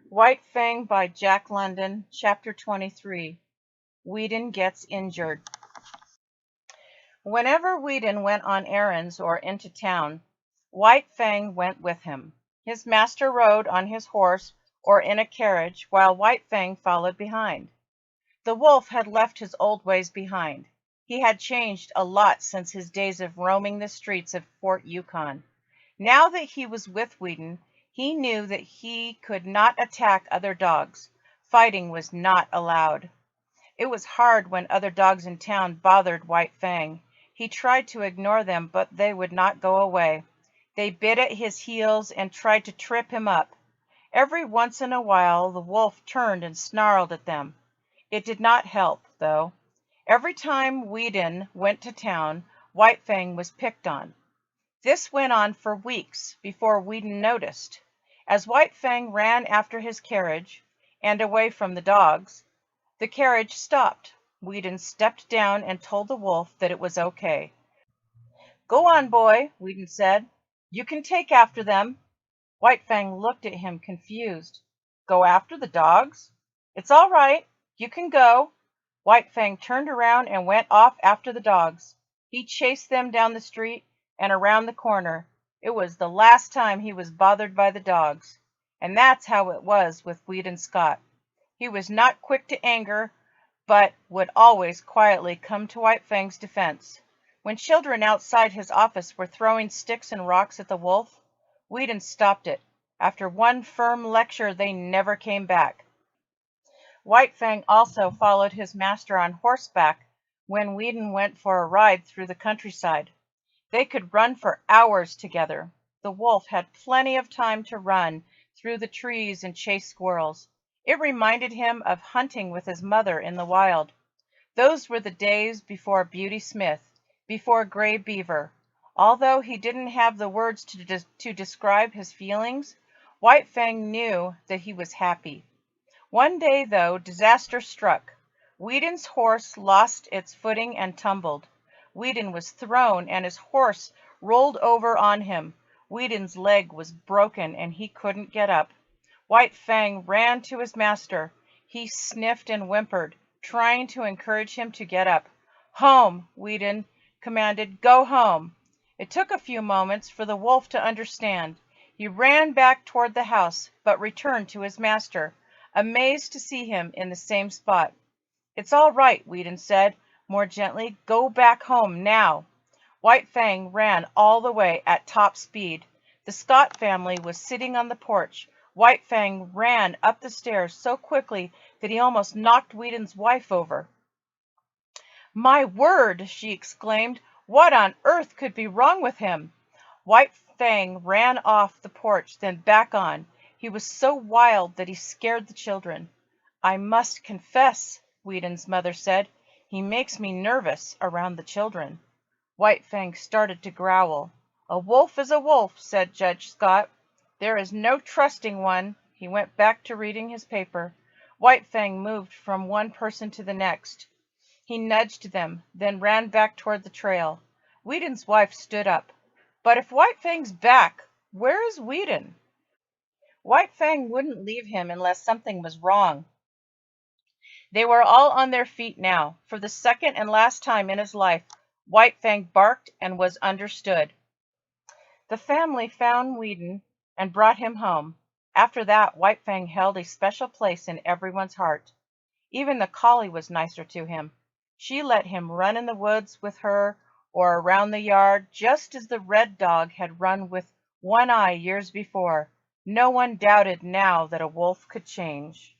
White Fang by Jack London, Chapter 23. Weedon Gets Injured. Whenever Weedon went on errands or into town, White Fang went with him. His master rode on his horse or in a carriage, while White Fang followed behind. The wolf had left his old ways behind. He had changed a lot since his days of roaming the streets of Fort Yukon. Now that he was with Weedon, he knew that he could not attack other dogs. Fighting was not allowed. It was hard when other dogs in town bothered White Fang. He tried to ignore them, but they would not go away. They bit at his heels and tried to trip him up. Every once in a while the wolf turned and snarled at them. It did not help, though. Every time Weedon went to town, White Fang was picked on. This went on for weeks before Weedon noticed. As White Fang ran after his carriage and away from the dogs, the carriage stopped. Weedon stepped down and told the wolf that it was okay. "Go on, boy," Weedon said. "You can take after them." White Fang looked at him confused. "Go after the dogs? It's all right. You can go." White Fang turned around and went off after the dogs. He chased them down the street and around the corner. It was the last time he was bothered by the dogs. And that's how it was with Weedon Scott. He was not quick to anger, but would always quietly come to White Fang's defense. When children outside his office were throwing sticks and rocks at the wolf, Weedon stopped it. After one firm lecture, they never came back. White Fang also followed his master on horseback when Weedon went for a ride through the countryside. They could run for hours together. The wolf had plenty of time to run through the trees and chase squirrels. It reminded him of hunting with his mother in the wild. Those were the days before Beauty Smith, before Gray Beaver. Although he didn't have the words to describe his feelings, White Fang knew that he was happy. One day, though, disaster struck. Weedon's horse lost its footing and tumbled. Weedon was thrown, and his horse rolled over on him. Weedon's leg was broken, and he couldn't get up. White Fang ran to his master. He sniffed and whimpered, trying to encourage him to get up. "Home," Weedon commanded. "Go home." It took a few moments for the wolf to understand. He ran back toward the house, but returned to his master, amazed to see him in the same spot. "It's all right," Weedon said, more gently. "Go back home now." White Fang ran all the way at top speed. The Scott family was sitting on the porch. White Fang ran up the stairs so quickly that he almost knocked Weedon's wife over. "My word!" she exclaimed. "What on earth could be wrong with him?" White Fang ran off the porch, then back on. He was so wild that he scared the children. "I must confess," Weedon's mother said, "he makes me nervous around the children." White Fang started to growl. "A wolf is a wolf," said Judge Scott. "There is no trusting one." He went back to reading his paper. White Fang moved from one person to the next. He nudged them, then ran back toward the trail. Weedon's wife stood up. "But if White Fang's back, where is Weedon?" White Fang wouldn't leave him unless something was wrong. They were all on their feet now. For the second and last time in his life, White Fang barked and was understood. The family found Weedon and brought him home. After that, White Fang held a special place in everyone's heart. Even the collie was nicer to him. She let him run in the woods with her or around the yard, just as the red dog had run with One Eye years before. No one doubted now that a wolf could change.